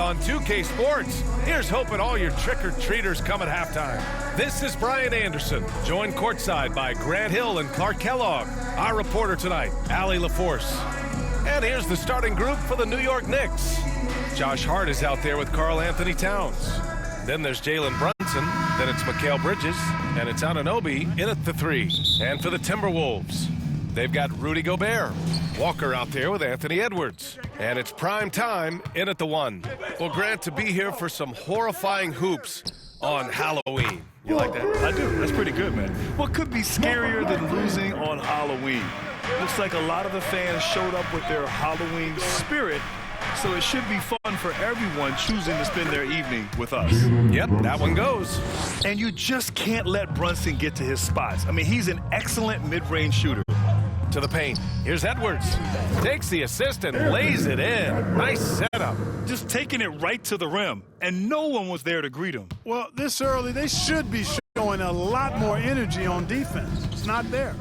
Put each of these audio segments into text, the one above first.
on 2K Sports. Here's hoping all your trick-or-treaters come at halftime. This is Brian Anderson, joined courtside by Grant Hill and Clark Kellogg. Our reporter tonight, Allie LaForce. And here's the starting group for the New York Knicks. Josh Hart is out there with Karl Anthony Towns. Then there's Jalen Brunson. Then it's Mikal Bridges. And it's Anunoby in at the 3. And for the Timberwolves, they've got Rudy Gobert. Walker out there with Anthony Edwards. And it's prime time in at the 1. Well, Grant, to be here for some horrifying hoops on Halloween. You like that? I do. That's pretty good, man. What could be scarier than losing on Halloween? Looks like a lot of the fans showed up with their Halloween spirit, so it should be fun for everyone choosing to spend their evening with us. Yep, that one goes. And you just can't let Brunson get to his spots. I mean, he's an excellent mid-range shooter. To the paint. Here's Edwards. Takes the assist and lays it in. Nice setup. Just taking it right to the rim, and no one was there to greet him. Well, this early, they should be showing a lot more energy on defense. It's not there.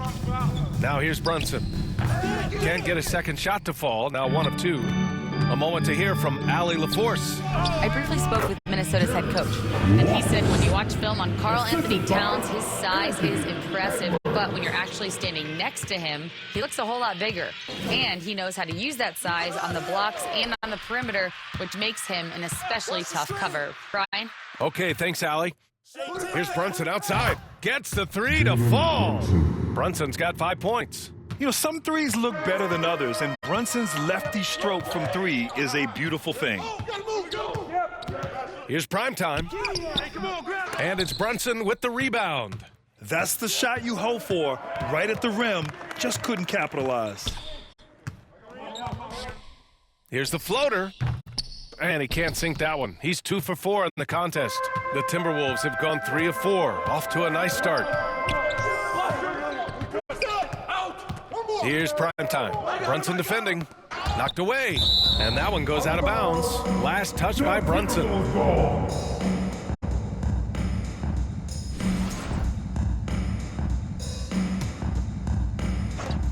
Now here's Brunson. Can't get a second shot to fall. Now 1 of 2. A moment to hear from Allie LaForce. I briefly spoke with Minnesota's head coach, and he said when you watch film on Karl Anthony Towns, his size is impressive, but when you're actually standing next to him, he looks a whole lot bigger. And he knows how to use that size on the blocks and on the perimeter, which makes him an especially tough cover. Brian? Okay, thanks, Allie. Here's Brunson outside. Gets the 3 to fall. Brunson's got 5 points. You know, some threes look better than others, and Brunson's lefty stroke from 3 is a beautiful thing. Here's prime time. And it's Brunson with the rebound. That's the shot you hope for, right at the rim. Just couldn't capitalize. Here's the floater. And he can't sink that one. He's 2 for 4 in the contest. The Timberwolves have gone 3 of 4. Off to a nice start. Here's prime time. Brunson defending. Knocked away. And that one goes out of bounds. Last touch by Brunson.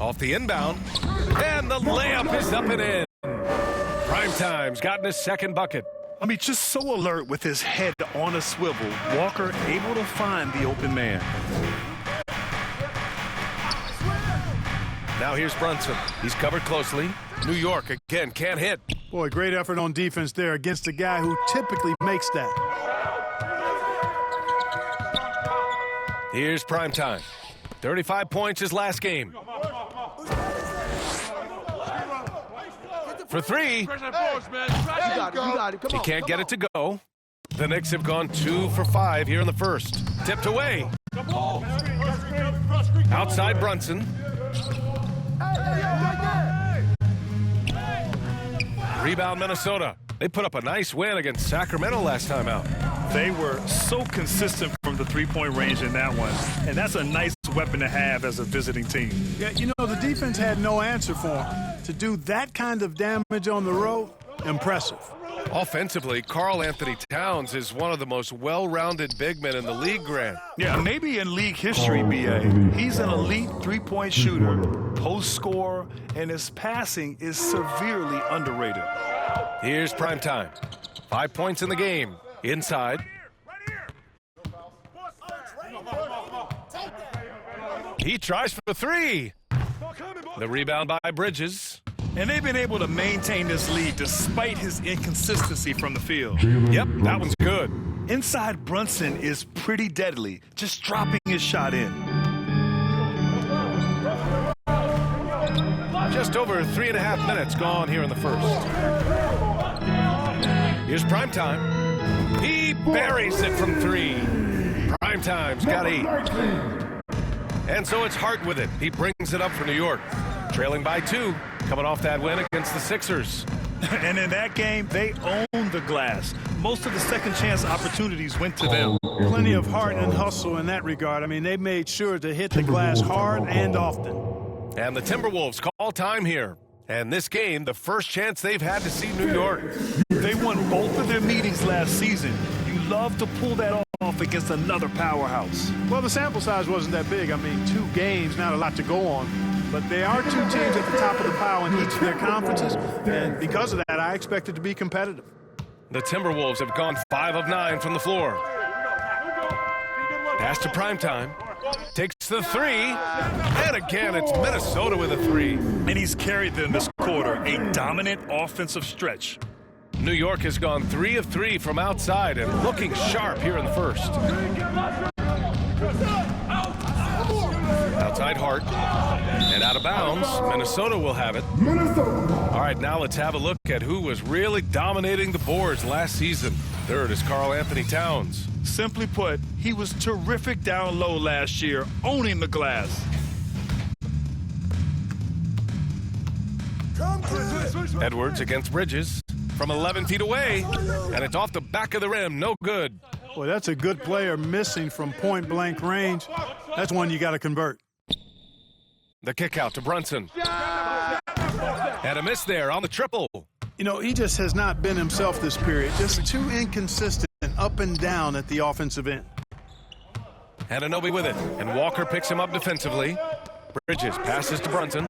Off the inbound. And the layup is up and in. Prime time's gotten his second bucket. I mean, just so alert with his head on a swivel. Walker able to find the open man. Now here's Brunson. He's covered closely. New York again can't hit. Boy, great effort on defense there against a guy who typically makes that. Here's prime time. 35 points his last game. For 3. He can't get it to go. The Knicks have gone 2 for 5 here in the first. Tipped away. Outside Brunson. Rebound Minnesota. They put up a nice win against Sacramento last time out. They were so consistent from the three-point range in that one, and that's a nice weapon to have as a visiting team. Yeah, you know, the defense had no answer for him. To do that kind of damage on the road, impressive. Offensively, Karl Anthony Towns is one of the most well-rounded big men in the league, Grant. Yeah, maybe in league history, B.A. He's an elite three-point shooter, post scorer, and his passing is severely underrated. Here's prime time. 5 points in the game. Inside. He tries for the 3. The rebound by Bridges. And they've been able to maintain this lead despite his inconsistency from the field. Yep, that one's good. Inside Brunson is pretty deadly, just dropping his shot in. Just over 3.5 minutes gone here in the first. Here's prime time. He buries it from 3. Prime time's got 8. And so it's Hart with it. He brings it up for New York. Trailing by 2, coming off that win against the Sixers. And in that game, they owned the glass. Most of the second chance opportunities went to them. Plenty of heart and hustle in that regard. I mean, they made sure to hit the glass hard and often. And the Timberwolves call time here. And this game, the first chance they've had to see New York. They won both of their meetings last season. You love to pull that off against another powerhouse. Well, the sample size wasn't that big. I mean, 2 games, not a lot to go on. But they are 2 teams at the top of the pile in each of their conferences. And because of that, I expect it to be competitive. The Timberwolves have gone 5 of 9 from the floor. Pass to Primetime. Takes the three. And again, it's Minnesota with a three. And he's carried them this quarter, a dominant offensive stretch. New York has gone 3 of 3 from outside and looking sharp here in the first. Outside Hart. And out of bounds. Minnesota will have it. All right, now let's have a look at who was really dominating the boards last season. Third is Karl Anthony Towns. Simply put, he was terrific down low last year, owning the glass. Edwards against Bridges from 11 feet away, and it's off the back of the rim. No good. Boy, that's a good player missing from point-blank range. That's one you got to convert. The kick out to Brunson. And a miss there on the triple. You know, he just has not been himself this period. Just too inconsistent up and down at the offensive end. Anunoby with it, and Walker picks him up defensively. Bridges passes to Brunson.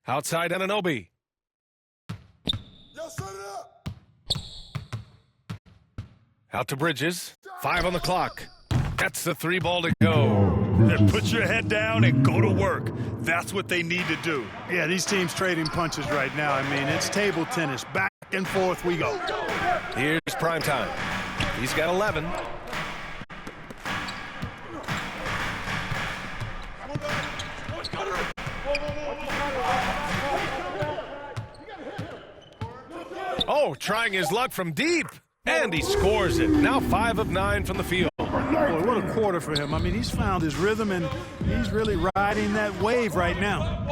Outside Anunoby. Out to Bridges. 5 on the clock. That's the 3 ball to go. And put your head down and go to work. That's what they need to do. Yeah, these teams trading punches right now. I mean, it's table tennis. Back and forth we go. Here's Primetime. He's got 11. Oh, trying his luck from deep. And he scores it. Now 5 of 9 from the field. Boy, what a quarter for him. I mean, he's found his rhythm, and he's really riding that wave right now.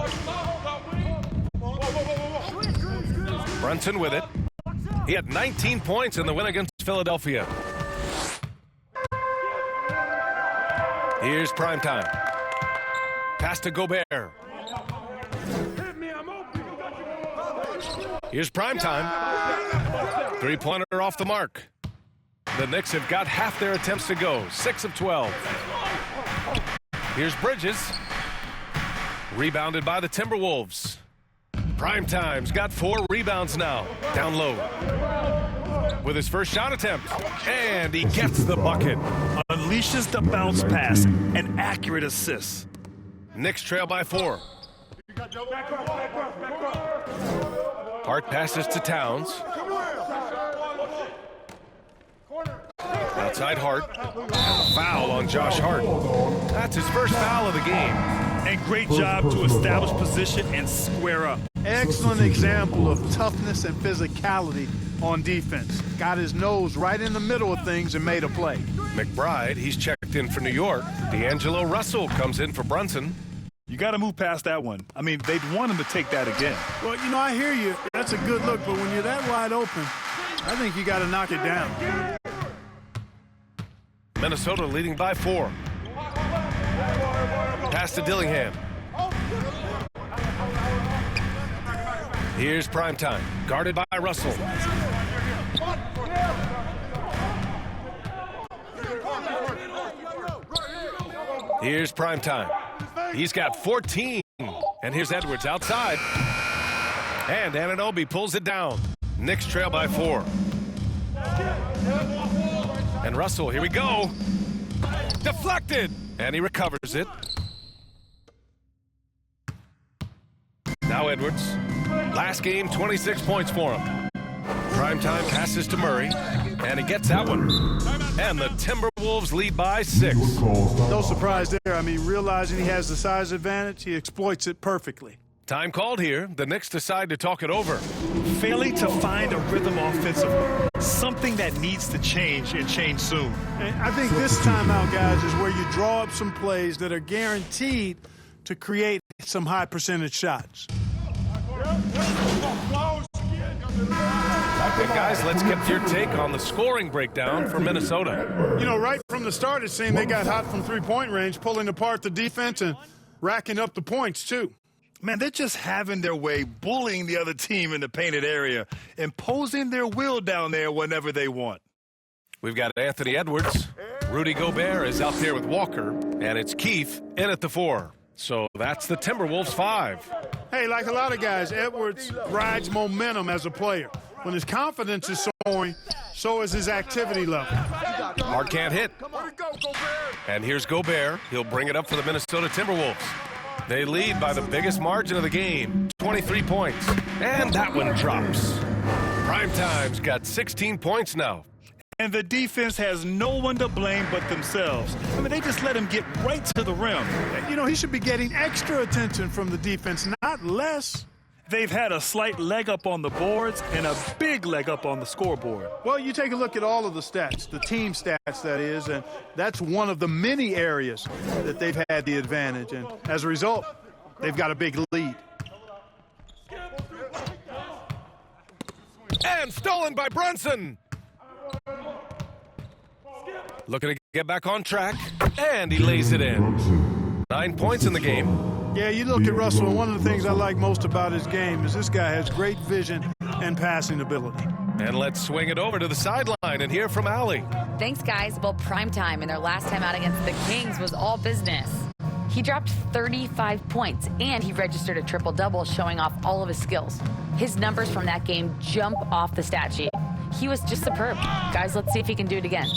Brunson with it. He had 19 points in the win against Philadelphia. Here's Primetime. Pass to Gobert. Here's Primetime. Three-pointer off the mark. The Knicks have got half their attempts to go. 6 of 12. Here's Bridges. Rebounded by the Timberwolves. Primetime's got 4 rebounds now. Down low. With his first shot attempt. And he gets the bucket. Unleashes the bounce pass. An accurate assist. Knicks trail by 4. Hart passes to Towns. Outside Hart. And a foul on Josh Hart. That's his first foul of the game. And great job to establish position and square up. Excellent example of toughness and physicality on defense. Got his nose right in the middle of things and made a play. McBride, he's checked in for New York. D'Angelo Russell comes in for Brunson. You got to move past that one. I mean, they'd want him to take that again. Well, you know, I hear you. That's a good look, but when you're that wide open, I think you got to knock it down. Minnesota leading by 4. Pass to Dillingham. Here's Primetime, guarded by Russell. Here's Primetime. He's got 14. And here's Edwards outside. And Anunoby pulls it down. Knicks trail by 4. And Russell, here we go. Deflected. And he recovers it. Now Edwards. Last game, 26 points for him. Primetime passes to Murray. And he gets that one. And the Timberwolves lead by 6. No surprise there. I mean, realizing he has the size advantage, he exploits it perfectly. Time called here. The Knicks decide to talk it over. Failing to find a rhythm offensively. Something that needs to change and change soon. And I think this timeout, guys, is where you draw up some plays that are guaranteed to create some high percentage shots. Okay, guys, let's get your take on the scoring breakdown for Minnesota. You know, right from the start, it seemed they got hot from three-point range, pulling apart the defense and racking up the points, too. Man, they're just having their way, bullying the other team in the painted area, imposing their will down there whenever they want. We've got Anthony Edwards. Rudy Gobert is out there with Walker, and it's Keith in at the 4. So that's the Timberwolves 5. Hey, like a lot of guys, Edwards rides momentum as a player. When his confidence is soaring, so is his activity level. Marquand hit. And here's Gobert. He'll bring it up for the Minnesota Timberwolves. They lead by the biggest margin of the game, 23 points. And that one drops. Primetime's got 16 points now. And the defense has no one to blame but themselves. I mean, they just let him get right to the rim. You know, he should be getting extra attention from the defense, not less. They've had a slight leg up on the boards and a big leg up on the scoreboard. Well, you take a look at all of the stats, the team stats, that is, and that's one of the many areas that they've had the advantage. And as a result, they've got a big lead. And stolen by Brunson. Looking to get back on track, and he lays it in. 9 points in the game. Yeah, you look at Russell, and one of the things I like most about his game is this guy has great vision and passing ability. And let's swing it over to the sideline and hear from Allie. Thanks, guys. Well, primetime in their last time out against the Kings was all business. He dropped 35 points, and he registered a triple-double, showing off all of his skills. His numbers from that game jump off the stat sheet. He was just superb. Guys, let's see if he can do it again.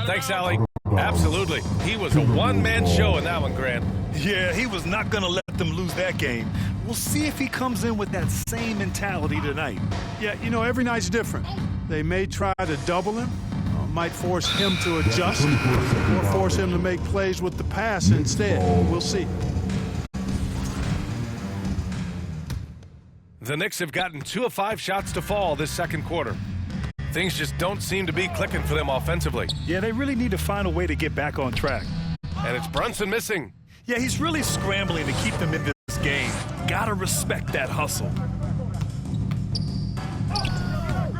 Thanks, Allie. Absolutely. He was a one-man show in that one, Grant. Yeah, he was not going to let them lose that game. We'll see if he comes in with that same mentality tonight. Yeah, you know, every night's different. They may try to double him, might force him to adjust, or force him to make plays with the pass instead. We'll see. The Knicks have gotten 2 of 5 shots to fall this second quarter. Things just don't seem to be clicking for them offensively. Yeah, they really need to find a way to get back on track. And it's Brunson missing. Yeah, he's really scrambling to keep them in this game. Gotta respect that hustle.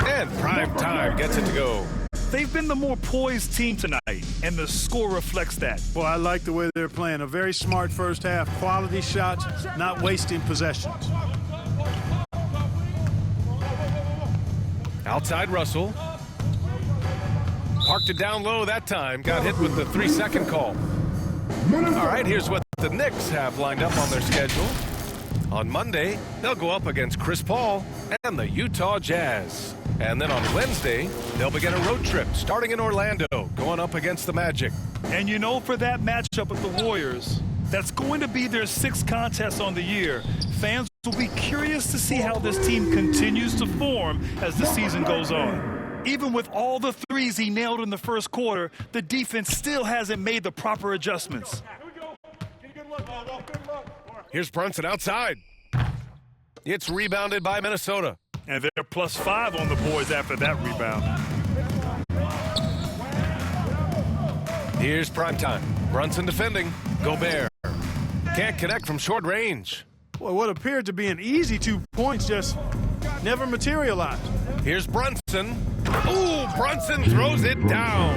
And prime time gets it to go. They've been the more poised team tonight, and the score reflects that. Well, I like the way they're playing. A very smart first half. Quality shots, not wasting possessions. Outside Russell. Parked it down low that time. Got hit with the 3-second call. All right, here's what the Knicks have lined up on their schedule. On Monday, they'll go up against Chris Paul and the Utah Jazz. And then on Wednesday, they'll begin a road trip starting in Orlando, going up against the Magic. And you know, for that matchup with the Warriors, that's going to be their 6th contest on the year. Fans will be curious to see how this team continues to form as the season goes on. Even with all the threes he nailed in the first quarter, the defense still hasn't made the proper adjustments. Here's Brunson outside. It's rebounded by Minnesota. And they're +5 on the boards after that rebound. Here's primetime. Brunson defending. Gobert. Can't connect from short range. Well, what appeared to be an easy 2 points just never materialized. Here's Brunson. Ooh, Brunson throws it down.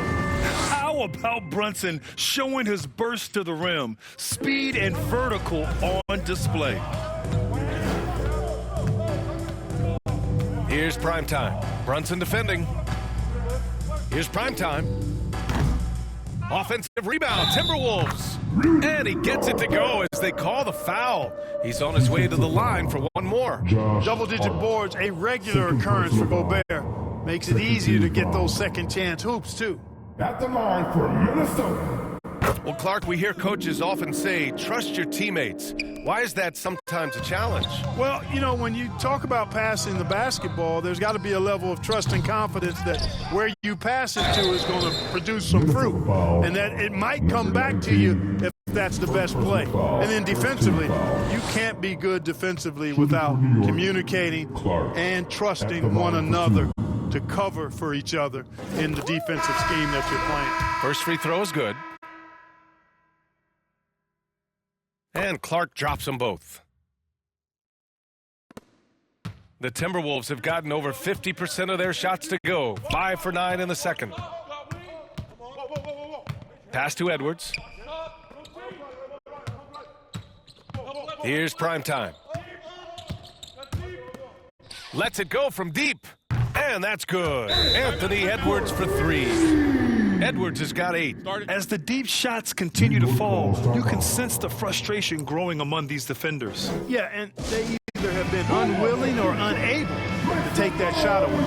How about Brunson showing his burst to the rim? Speed and vertical on display. Here's primetime. Brunson defending. Here's primetime. Offensive rebound, Timberwolves. And he gets it to go as they call the foul. He's on his way to the line for one more. Double-digit boards, a regular occurrence for Gobert. Makes it easier to get those second-chance hoops, too. At the line for Minnesota. Well, Clark, we hear coaches often say, trust your teammates. Why is that sometimes a challenge? Well, you know, when you talk about passing the basketball, there's got to be a level of trust and confidence that where you pass it to is going to produce some fruit, and that it might come back to you if that's the best play. And then defensively, you can't be good defensively without communicating and trusting one another to cover for each other in the defensive scheme that you're playing. First free throw is good. And Clark drops them both. The Timberwolves have gotten over 50% of their shots to go. 5 for 9 in the second. Pass to Edwards. Here's primetime. Lets it go from deep. And that's good. Anthony Edwards for 3. Edwards has got 8. As the deep shots continue to fall, you can sense the frustration growing among these defenders. Yeah, and they either have been unwilling or unable to take that shot away.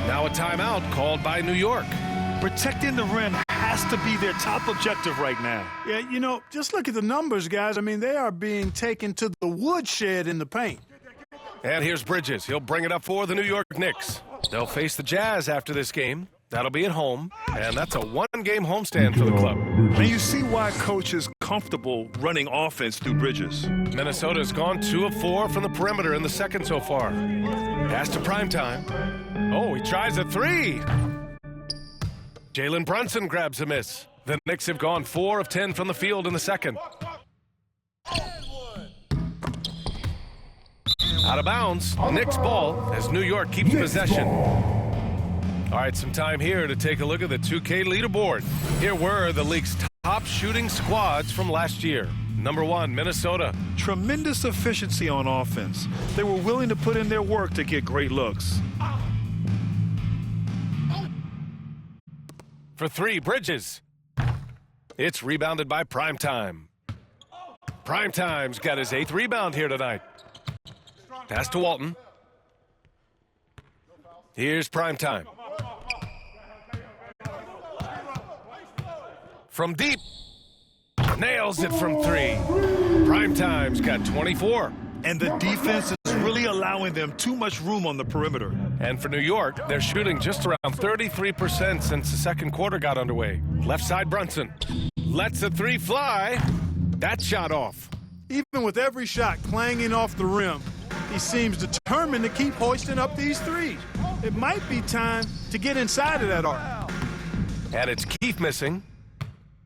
Now a timeout called by New York. Protecting the rim has to be their top objective right now. Yeah, you know, just look at the numbers, guys. I mean, they are being taken to the woodshed in the paint. And here's Bridges. He'll bring it up for the New York Knicks. They'll face the Jazz after this game. That'll be at home, and that's a one-game homestand for the club. And you see why coach is comfortable running offense through Bridges. Minnesota's gone 2 of 4 from the perimeter in the second so far. Pass to primetime. Oh, he tries a three. Jalen Brunson grabs a miss. The Knicks have gone 4 of 10 from the field in the second. Out of bounds, Knicks ball as New York keeps possession. All right, some time here to take a look at the 2K leaderboard. Here were the league's top shooting squads from last year. Number 1, Minnesota. Tremendous efficiency on offense. They were willing to put in their work to get great looks. For 3, Bridges. It's rebounded by Primetime. Primetime's got his 8th rebound here tonight. Pass to Walton. Here's Primetime. From deep. Nails it from 3. Primetime's got 24. And the defense is really allowing them too much room on the perimeter. And for New York, they're shooting just around 33% since the second quarter got underway. Left side Brunson. Lets a 3 fly. That shot off. Even with every shot clanging off the rim, he seems determined to keep hoisting up these threes. It might be time to get inside of that arc. And it's Keith missing.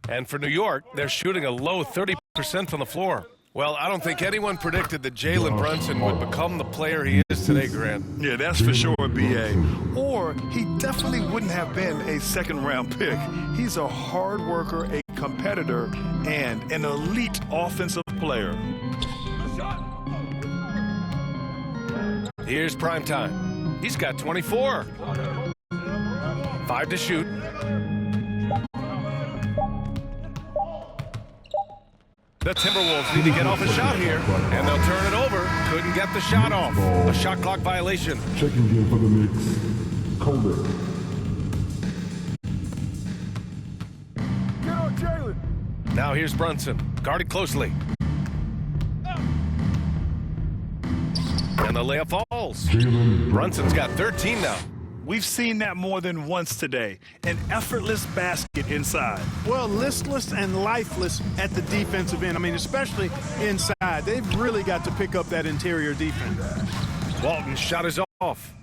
And for New York, they're shooting a low 30% from the floor. Well, I don't think anyone predicted that Jalen Brunson would become the player he is today, Grant. Yeah, that's for sure, B.A. Or he definitely wouldn't have been a second-round pick. He's a hard worker, a competitor, and an elite offensive player. Here's Primetime. He's got 24. 5 to shoot. The Timberwolves need to get off a shot here, and they'll turn it over. Couldn't get the shot off. A shot clock violation. Checking in for the Knicks. Colbert. Get on Jalen. Now here's Brunson, guarded closely. And the layup falls. Brunson's got 13 now. We've seen that more than once today. An effortless basket inside. Well, listless and lifeless at the defensive end. I mean, especially inside. They've really got to pick up that interior defense. Walton's shot is off.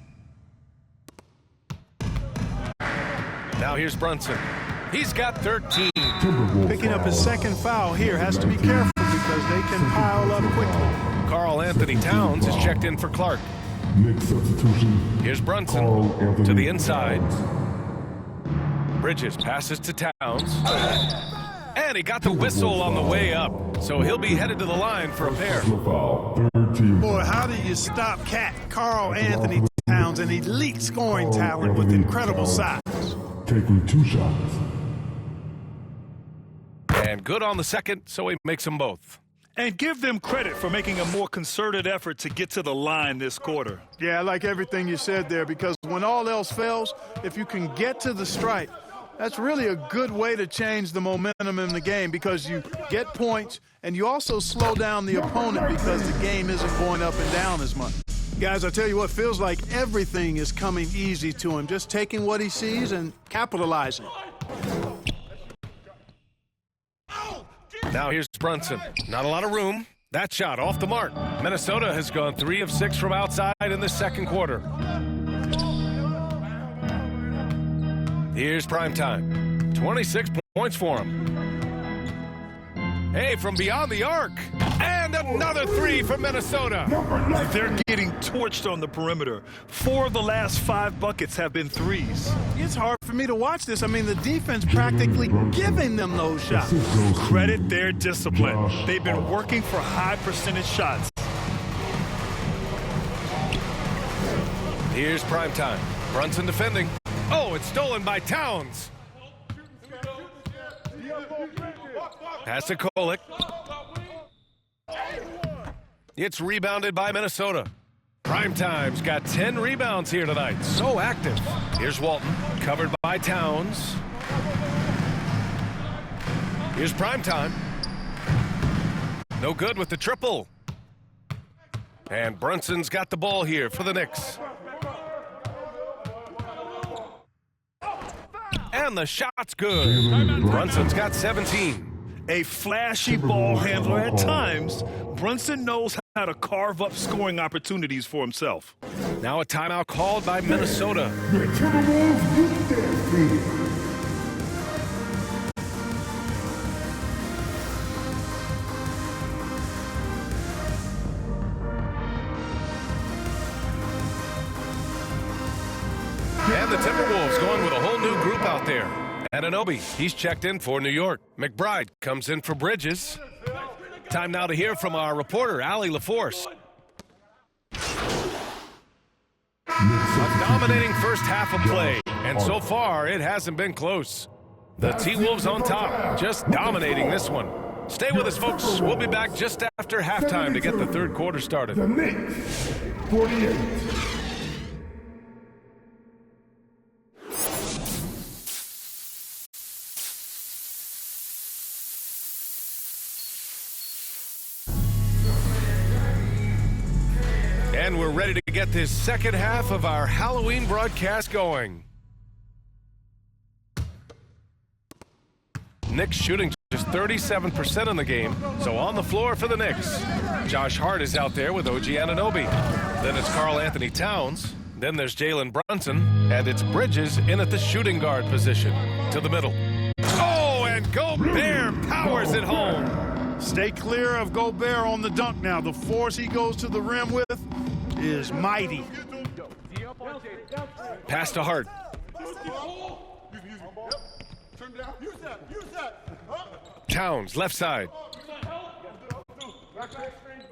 Now here's Brunson. He's got 13. Picking up his second foul here. Has to be careful because they can pile up quickly. Karl Anthony Towns is checked in for Clark. Knicks substitution. Here's Brunson to the inside. Bridges passes to Towns. And he got the whistle on the way up. So he'll be headed to the line for a pair. Boy, how do you stop Karl Anthony Towns, an elite scoring talent with incredible size? Taking 2 shots. And good on the second, so he makes them both. And give them credit for making a more concerted effort to get to the line this quarter. Yeah, I like everything you said there, because when all else fails, if you can get to the stripe, that's really a good way to change the momentum in the game, because you get points and you also slow down the opponent because the game isn't going up and down as much. Guys, I tell you what, feels like everything is coming easy to him, just taking what he sees and capitalizing. Now here's Brunson. Not a lot of room. That shot off the mark. Minnesota has gone 3 of 6 from outside in the second quarter. Here's Primetime. 26 points for him. Hey, from beyond the arc. And another 3 for Minnesota. They're getting torched on the perimeter. 4 of the last 5 buckets have been threes. It's hard for me to watch this. I mean, the defense practically giving them those shots. Credit their discipline. They've been working for high percentage shots. Here's Primetime. Brunson defending. Oh, it's stolen by Towns. Pass to Kolek. It's rebounded by Minnesota. Primetime's got 10 rebounds here tonight. So active. Here's Walton, covered by Towns. Here's Primetime. No good with the triple. And Brunson's got the ball here for the Knicks. And the shot's good. Brunson's got 17. A flashy ball handler at times, Brunson knows how to carve up scoring opportunities for himself. Now a timeout called by Minnesota. The Timberwolves get their lead. And the Timberwolves going with a whole new group out there. Anunoby, he's checked in for New York. McBride comes in for Bridges. Time now to hear from our reporter, Allie LaForce. A dominating first half of play, and so far it hasn't been close. The T-Wolves on top, just dominating this one. Stay with us, folks. We'll be back just after halftime to get the third quarter started. The Knicks, 48. And we're ready to get this second half of our Halloween broadcast going. Knicks shooting just 37% in the game, so on the floor for the Knicks. Josh Hart is out there with OG Anunoby. Then it's Karl Anthony Towns. Then there's Jalen Brunson, and it's Bridges in at the shooting guard position. To the middle. Oh, and Gobert powers it home. Stay clear of Gobert on the dunk now. The force he goes to the rim with is mighty. Pass to Hart. Towns, left side.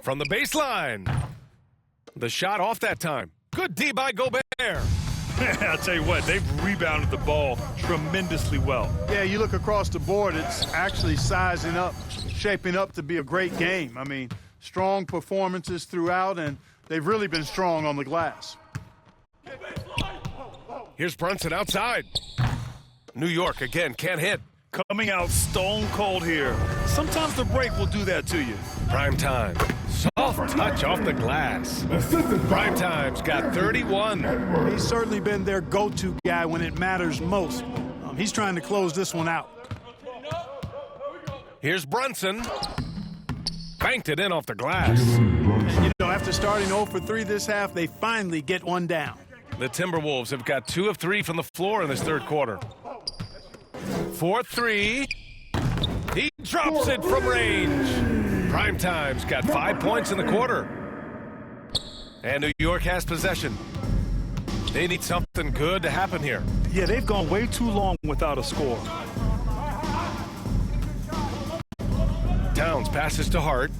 From the baseline. The shot off that time. Good D by Gobert. I'll tell you what, they've rebounded the ball tremendously well. Yeah, you look across the board, it's actually sizing up, shaping up to be a great game. I mean, strong performances throughout, and they've really been strong on the glass. Here's Brunson outside. New York again, can't hit. Coming out stone cold here. Sometimes the break will do that to you. Prime time. Soft touch off the glass. Prime time's got 31. He's certainly been their go-to guy when it matters most. He's trying to close this one out. Here's Brunson. Banked it in off the glass. And, you know, after starting 0 for 3 this half, they finally get one down. The Timberwolves have got 2 of 3 from the floor in this third quarter. 4-3. He drops it from range. Primetime's got 5 points in the quarter. And New York has possession. They need something good to happen here. Yeah, they've gone way too long without a score. Towns passes to Hart.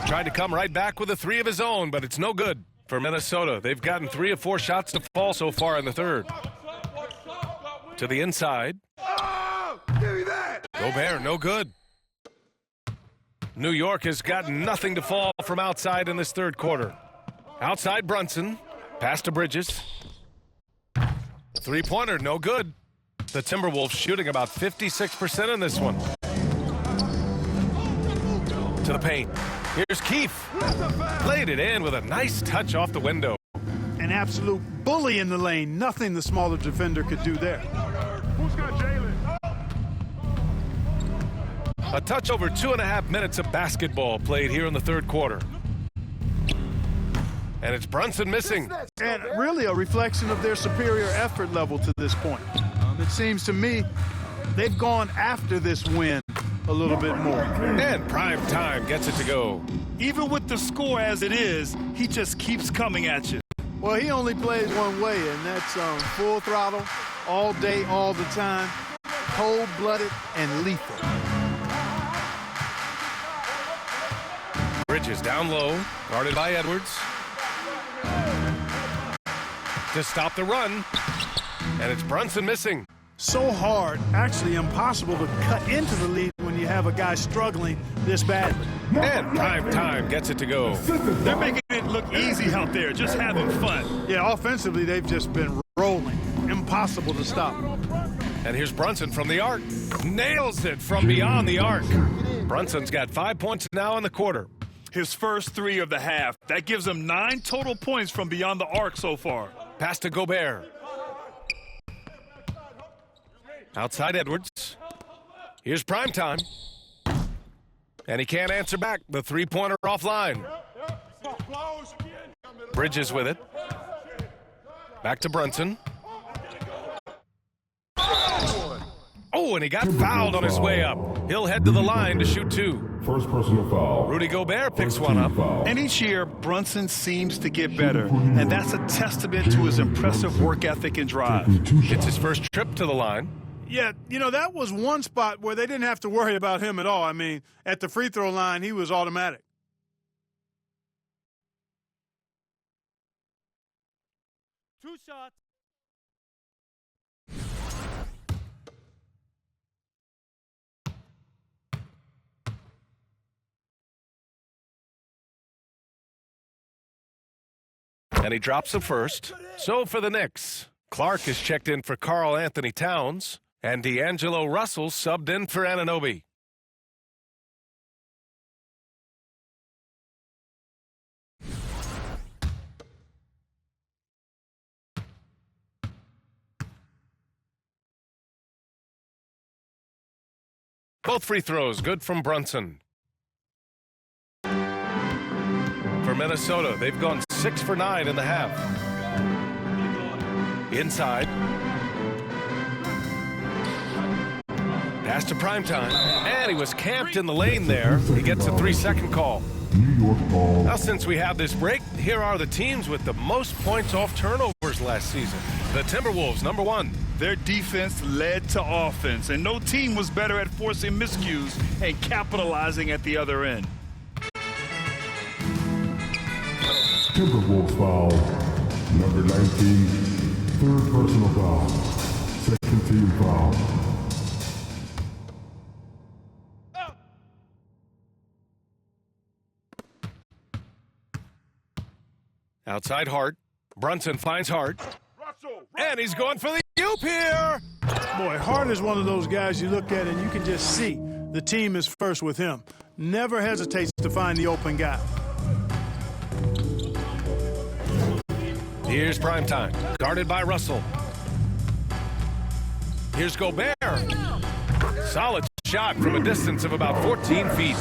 Tried to come right back with a 3 of his own, but it's no good for Minnesota. They've gotten 3 of 4 shots to fall so far in the third. To the inside. Oh, give me that. Gobert, no good. New York has got nothing to fall from outside in this third quarter. Outside Brunson. Pass to Bridges. 3-pointer, no good. The Timberwolves shooting about 56% in this one. To the paint. Here's Keefe. Played it in with a nice touch off the window. An absolute bully in the lane. Nothing the smaller defender could do there. Who's got Jalen? A touch over 2.5 minutes of basketball played here in the third quarter. And it's Brunson missing. And really a reflection of their superior effort level to this point. It seems to me they've gone after this win a little bit more. And Prime Time gets it to go. Even with the score as it is, he just keeps coming at you. Well, he only plays one way, and that's full throttle, all day, all the time, cold-blooded and lethal. Bridges down low, guarded by Edwards. To stop the run, and it's Brunson missing. So hard, actually impossible to cut into the lead when you have a guy struggling this badly. And prime time gets it to go. They're making it look easy out there, just having fun. Yeah, offensively, they've just been rolling. Impossible to stop. And here's Brunson from the arc. Nails it from beyond the arc. Brunson's got 5 points now in the quarter. His first 3 of the half. That gives him 9 total points from beyond the arc so far. Pass to Gobert. Outside Edwards. Here's prime time. And he can't answer back. The three-pointer offline. Bridges with it. Back to Brunson. Oh, and he got fouled on his way up. He'll head to the line to shoot 2. First personal foul. Rudy Gobert picks one up. And each year, Brunson seems to get better. And that's a testament to his impressive work ethic and drive. It's his first trip to the line. Yeah, you know, that was one spot where they didn't have to worry about him at all. I mean, at the free throw line, he was automatic. Two shots. And he drops the first. So for the Knicks, Clark is checked in for Karl Anthony Towns, and D'Angelo Russell subbed in for Anunoby. Both free throws good from Brunson. For Minnesota, they've gone 6 for 9 in the half. Inside. Pass to primetime. And he was camped in the lane there. He gets a 3-second call. New York ball. Now, since we have this break, here are the teams with the most points off turnovers last season. The Timberwolves, number 1. Their defense led to offense, and no team was better at forcing miscues and capitalizing at the other end. Timberwolves foul. Number 19. Third personal foul. Second team foul. Outside Hart. Brunson finds Hart. And he's going for the oop here. Boy, Hart is one of those guys you look at and you can just see the team is first with him. Never hesitates to find the open guy. Here's primetime, guarded by Russell. Here's Gobert. Solid shot from a distance of about 14 feet.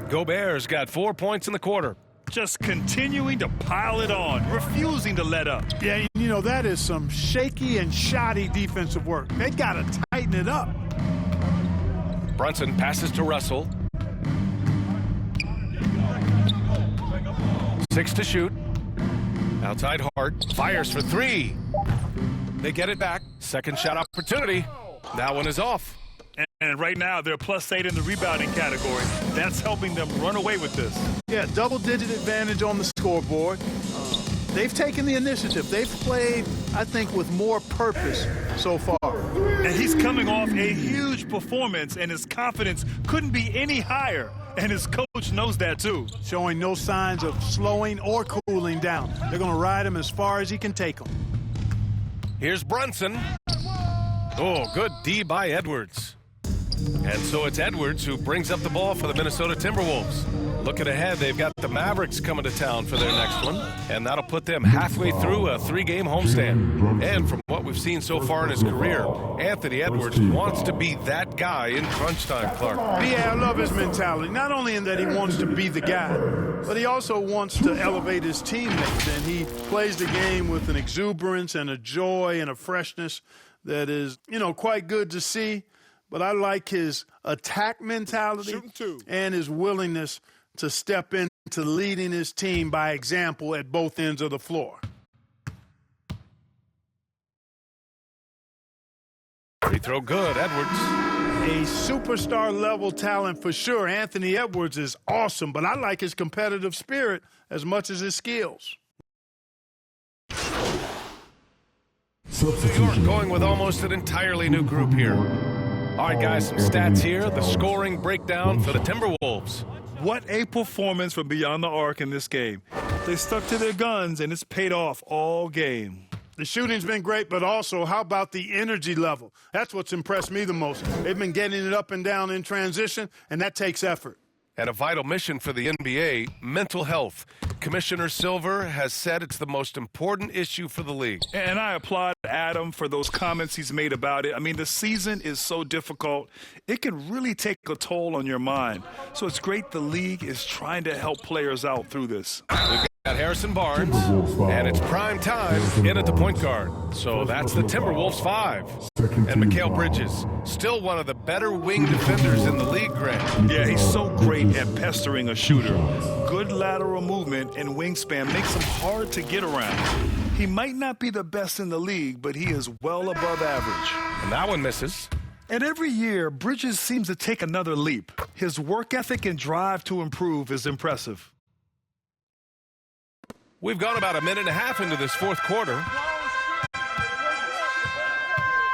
Gobert's got 4 points in the quarter. Just continuing to pile it on, refusing to let up. Yeah, you know, that is some shaky and shoddy defensive work. They got to tighten it up. Brunson passes to Russell. 6 to shoot. Outside Hart, fires for 3. They get it back. Second shot opportunity. That one is off. And right now, they're +8 in the rebounding category. That's helping them run away with this. Yeah, double-digit advantage on the scoreboard. They've taken the initiative. They've played, I think, with more purpose so far. And he's coming off a huge performance, and his confidence couldn't be any higher. And his coach knows that, too. Showing no signs of slowing or cooling down. They're going to ride him as far as he can take them. Here's Brunson. Oh, good D by Edwards. And so it's Edwards who brings up the ball for the Minnesota Timberwolves. Looking ahead, they've got the Mavericks coming to town for their next one, and that'll put them halfway through a 3-game homestand. And from what we've seen so far in his career, Anthony Edwards wants to be that guy in crunch time, Clark. Yeah, I love his mentality. Not only in that he wants to be the guy, but he also wants to elevate his teammates. And he plays the game with an exuberance and a joy and a freshness that is, you know, quite good to see. But I like his attack mentality and his willingness to step into leading his team by example at both ends of the floor. Free throw good, Edwards. A superstar level talent for sure. Anthony Edwards is awesome, but I like his competitive spirit as much as his skills. New York going with almost an entirely new group here. All right, guys, some stats here. The scoring breakdown for the Timberwolves. What a performance from beyond the arc in this game. They stuck to their guns, and it's paid off all game. The shooting's been great, but also how about the energy level? That's what's impressed me the most. They've been getting it up and down in transition, and that takes effort. And a vital mission for the NBA, mental health. Commissioner Silver has said it's the most important issue for the league. And I applaud Adam for those comments he's made about it. I mean, the season is so difficult. It can really take a toll on your mind. So it's great the league is trying to help players out through this. Got Harrison Barnes, and it's prime time in at the point guard. So that's the Timberwolves 5. And Mikal Bridges, still one of the better wing defenders in the league, Grant. Yeah, he's so great at pestering a shooter. Good lateral movement and wingspan makes him hard to get around. He might not be the best in the league, but he is well above average. And that one misses. And every year, Bridges seems to take another leap. His work ethic and drive to improve is impressive. We've gone about a minute and a half into this fourth quarter.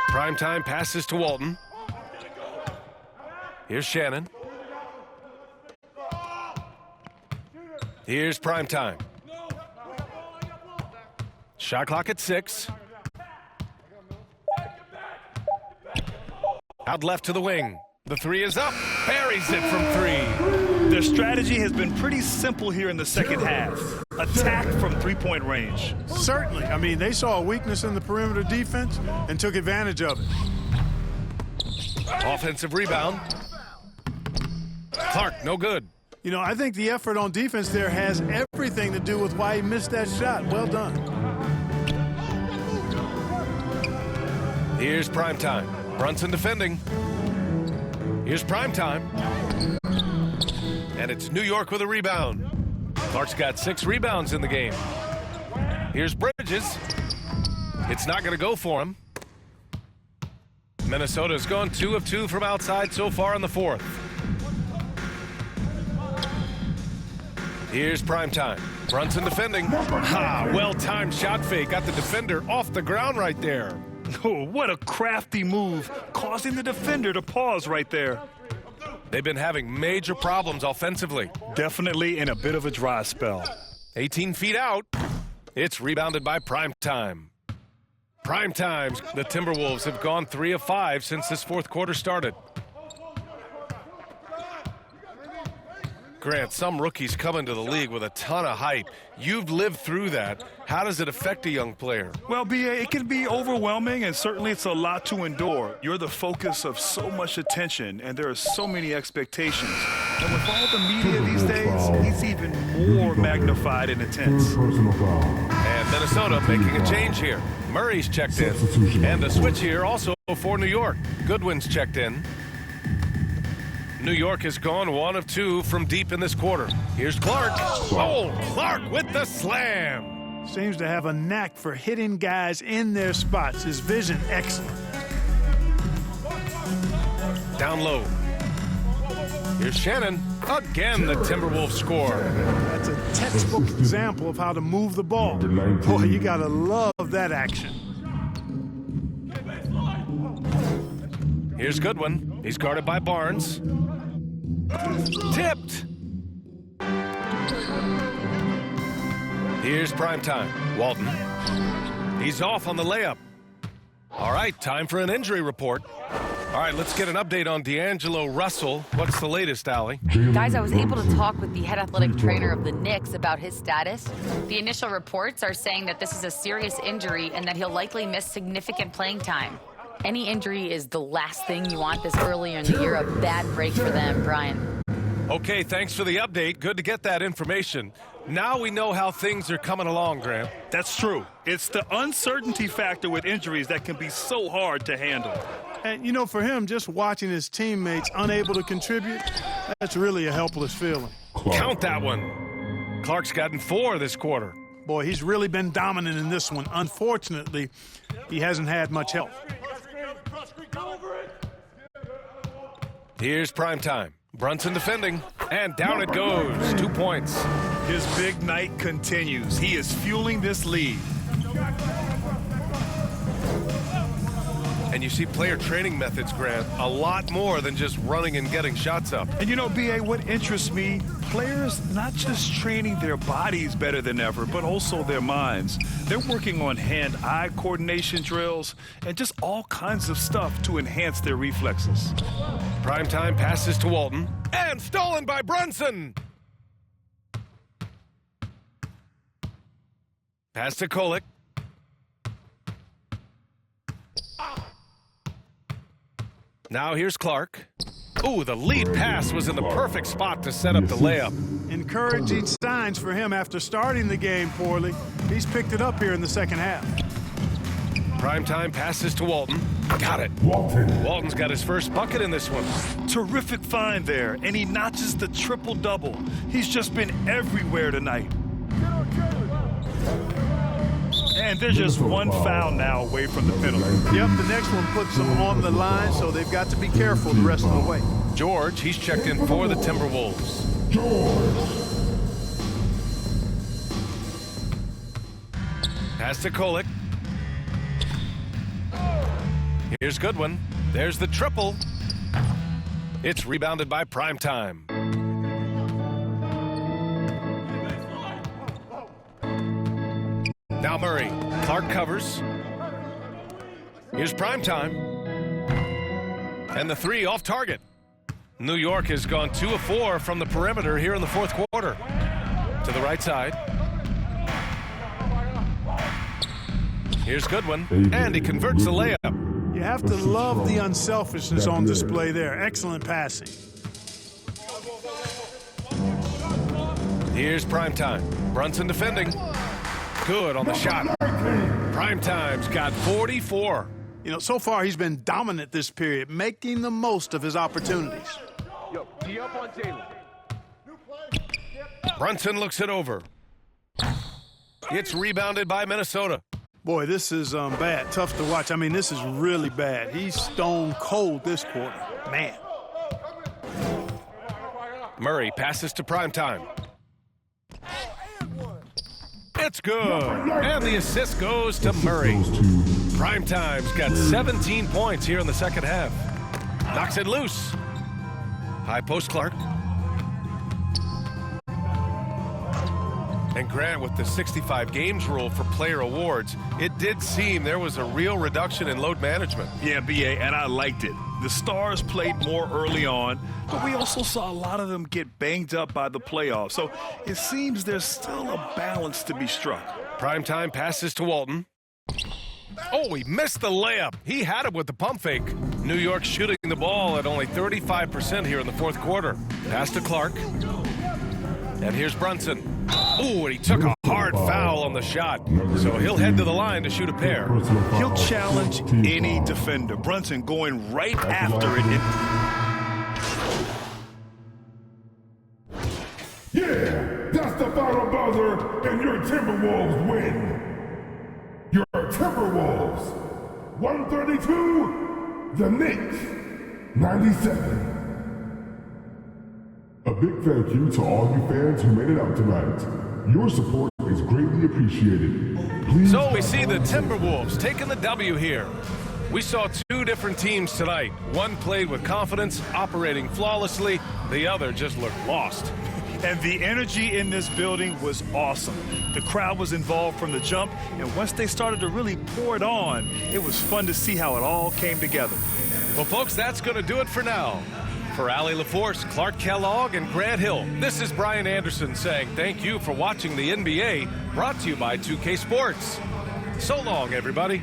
Primetime passes to Walton. Here's Shannon. Here's Primetime. Shot clock at 6. Out left to the wing. The 3 is up. Buries it from 3. Their strategy has been pretty simple here in the second half. Attack from three-point range. Certainly. I mean, they saw a weakness in the perimeter defense and took advantage of it. Offensive rebound. Clark, no good. You know, I think the effort on defense there has everything to do with why he missed that shot. Well done. Here's Primetime. Brunson defending. Here's Primetime. And it's New York with a rebound. Clark's got 6 rebounds in the game. Here's Bridges. It's not going to go for him. Minnesota's gone 2 of 2 from outside so far in the fourth. Here's Primetime. Brunson defending. Well-timed shot fake. Got the defender off the ground right there. Oh, what a crafty move, causing the defender to pause right there. They've been having major problems offensively. Definitely in a bit of a dry spell. 18 feet out. It's rebounded by Primetime. Primetime's the Timberwolves have gone 3 of 5 since this fourth quarter started. Grant, some rookies come into the league with a ton of hype. You've lived through that. How does it affect a young player? Well, B.A., it can be overwhelming, and certainly it's a lot to endure. You're the focus of so much attention, and there are so many expectations. And with all the media these days, it's even more magnified and intense. And Minnesota making a change here. Murray's checked in. And a switch here also for New York. Goodwin's checked in. New York has gone 1 of 2 from deep in this quarter. Here's Clark. Oh, Clark with the slam. Seems to have a knack for hitting guys in their spots. His vision, excellent. Down low. Here's Shannon. Again, the Timberwolves score. That's a textbook example of how to move the ball. Boy, you got to love that action. Here's Goodwin. He's guarded by Barnes. Tipped. Here's Primetime. Walton. He's off on the layup. All right, time for an injury report. All right, let's get an update on D'Angelo Russell. What's the latest, Allie? Guys, I was able to talk with the head athletic trainer of the Knicks about his status. The initial reports are saying that this is a serious injury and that he'll likely miss significant playing time. Any injury is the last thing you want this earlier in the year. A bad break for them, Brian. Okay, thanks for the update. Good to get that information. Now we know how things are coming along, Graham. That's true. It's the uncertainty factor with injuries that can be so hard to handle. And, you know, for him, just watching his teammates unable to contribute, that's really a helpless feeling. Count that one. Clark's gotten 4 this quarter. Boy, he's really been dominant in this one. Unfortunately, he hasn't had much help. Here's Primetime. Brunson defending, and down it goes. 2 points. His big night continues. He is fueling this lead. And you see player training methods, Grant, a lot more than just running and getting shots up. And you know, B.A., what interests me, players not just training their bodies better than ever, but also their minds. They're working on hand-eye coordination drills and just all kinds of stuff to enhance their reflexes. Primetime passes to Walton, and stolen by Brunson. Pass to Kolek. Now here's Clark. Ooh, the lead pass was in the perfect spot to set up the layup. Encouraging signs for him after starting the game poorly. He's picked it up here in the second half. Primetime passes to Walton. Got it. Walton's got his first bucket in this one. Terrific find there, and he notches the triple-double. He's just been everywhere tonight. And there's just one foul now away from the penalty. Yep, the next one puts them on the line, so they've got to be careful the rest of the way. George, he's checked in for the Timberwolves. Pass to Kolek. Here's Goodwin. There's the triple. It's rebounded by Primetime. Now Murray. Clark covers. Here's Primetime. And the three off target. New York has gone 2 of 4 from the perimeter here in the fourth quarter. To the right side. Here's Goodwin. And he converts the layup. You have to love the unselfishness on display there. Excellent passing. Here's Primetime. Brunson defending. Good on the shot. Primetime's got 44. You know, so far he's been dominant this period, making the most of his opportunities. Brunson looks it over. It's rebounded by Minnesota. Boy, this is bad. Tough to watch. I mean, this is really bad. He's stone cold this quarter. Man. Murray passes to Primetime. It's good. And the assist goes to Murray. Primetime's got 17 points here in the second half. Knocks it loose. High post Clark. And Grant, with the 65 games rule for player awards, it did seem there was a real reduction in load management. Yeah, B.A., and I liked it. The stars played more early on, but we also saw a lot of them get banged up by the playoffs. So it seems there's still a balance to be struck. Primetime passes to Walton. Oh, he missed the layup. He had it with the pump fake. New York shooting the ball at only 35% here in the fourth quarter. Pass to Clark. And here's Brunson. Ooh, and he took a hard foul on the shot. So he'll head to the line to shoot a pair. He'll challenge any defender. Brunson going right after it. Yeah, that's the final buzzer, and your Timberwolves win. Your Timberwolves, 132, the Knicks, 97. A big thank you to all you fans who made it out tonight. Your support is greatly appreciated. Please. So we see the Timberwolves taking the W here. We saw two different teams tonight. One played with confidence, operating flawlessly. The other just looked lost. And the energy in this building was awesome. The crowd was involved from the jump, and once they started to really pour it on, it was fun to see how it all came together. Well, folks, that's going to do it for now. For Allie LaForce, Clark Kellogg, and Grant Hill, this is Brian Anderson saying thank you for watching the NBA, brought to you by 2K Sports. So long, everybody.